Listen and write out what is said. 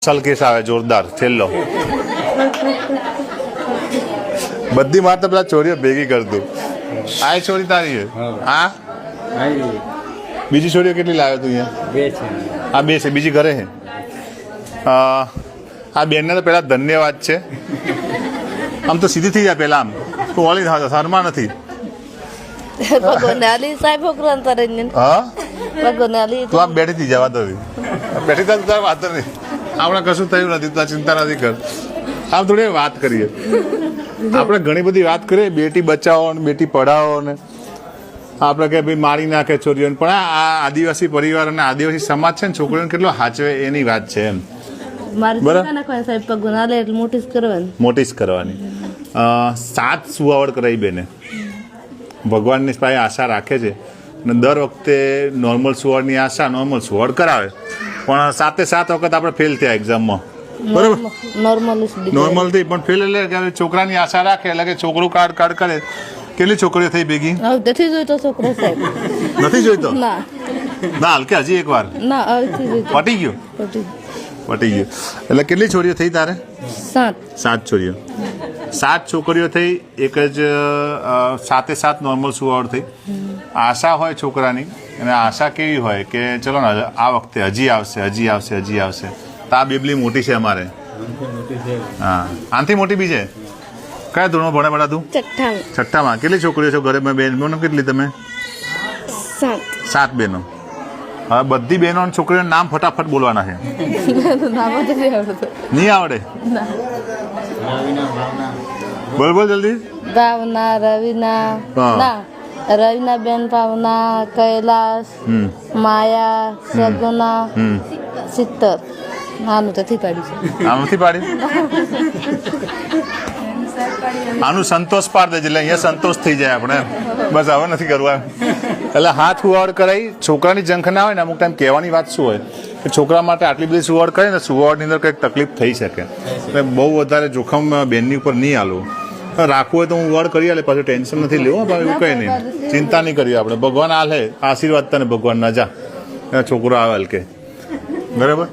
ચલ કેસ આવે જોરદાર છેલ્લો. બધી વાત તો પેલા ચોરીઓ ભેગી કરતું. આ ચોરી તારી છે. હા બીજી છોરીઓ કેટલી લાવ્યો તું અહીંયા? આ 2 છે. બીજી ઘરે છે. આ બેનને તો પહેલાં ધન્યવાદ છે. આમ તો સીધી થઈ જાય પહેલાં આમ તો ઓલી શર્મા નથી. હા તું આમ બેઠી થઈ જવા તો બેઠી તાર વાત નહીં. આપણે કશું થયું નથી, તું ચિંતા નથી કર. આમ થોડી વાત કરીએ. આપણે ઘણી બધી વાત કરીએ, બેટી બચાવો ને બેટી પઢાવો ને આપણે કે ભાઈ મારી નાખે છોરીઓને, પણ આ આદિવાસી પરિવાર અને આદિવાસી સમાજ છે ને છોકરીઓને કેટલો સાચવે એની વાત છે એમ. મોટી જ કરવાની. 7 સુવાવડ કરાવી બેને. ભગવાનની પાસે આશા રાખે છે અને દર વખતે નોર્મલ સુવાવડની આશા નોર્મલ સુવાવડ કરાવે, પણ 7 વખત આપણે ફેલ થયા એક્ઝામમાં. બરાબર નોર્મલ થઈ પણ ફેલ એટલે કે છોકરાની આશા રાખે એટલે કે છોકરું કાર્ડ કરે. કેટલી છોકરીઓ થઈ ભેગી? નથી જોઈતો છોકરો સાહેબ. નથી જોઈતો? ના હલકે હજી એક વાર પટી ગયું. એટલે કેટલી છોરીઓ થઈ તારે? 7 છોરીઓ. 7 છોકરીઓ થઈ. એક જ 7 નોર્મલ સુવાવડ થઈ. આશા હોય છોકરાની અને આશા કેવી હોય કે ચલો ને આ વખતે હજી આવશે. તો આ બેબલી મોટી છે અમારે. હા આનાથી મોટી બી છે. કયા ધોરણમાં ભણે બેટા તું? 6ઠ્ઠામાં. કેટલી છોકરીઓ છો ઘરે? બહેનો કેટલી તમે? 7 બહેનો. હવે બધી બહેનો અને છોકરીઓના નામ ફટાફટ બોલવાના છે. નહીં આવડે? બોલ જલ્દી. ભાવના, રવિના બેન, ભાવના, કૈલાસ, માયા, સગુના, સિત્તર. આનું નથી પાડી. આનું સંતોષ પાડ દેજે એટલે અહીંયા સંતોષ થઈ જાય આપણે. બસ હવે નથી કરવું એમ. એટલે હાથ સુવાવડ કરાવી. છોકરાની જંખ ના હોય ને અમુક ટાઈમ કહેવાની વાત શું હોય કે છોકરા માટે આટલી બધી સુવાવડ કરે ને સુવાવડની અંદર કંઈક તકલીફ થઈ શકે એટલે બહુ વધારે જોખમ બેનની ઉપર નહીં આલવું. રાખવું હોય તો હું વડ કરી આલે, પાછું ટેન્શન નથી લેવું. એવું કંઈ નહીં, ચિંતા નહીં કરીએ આપણે. ભગવાન આલે આશીર્વાદ તને ભગવાન ના જા છોકરો આવે કે બરાબર.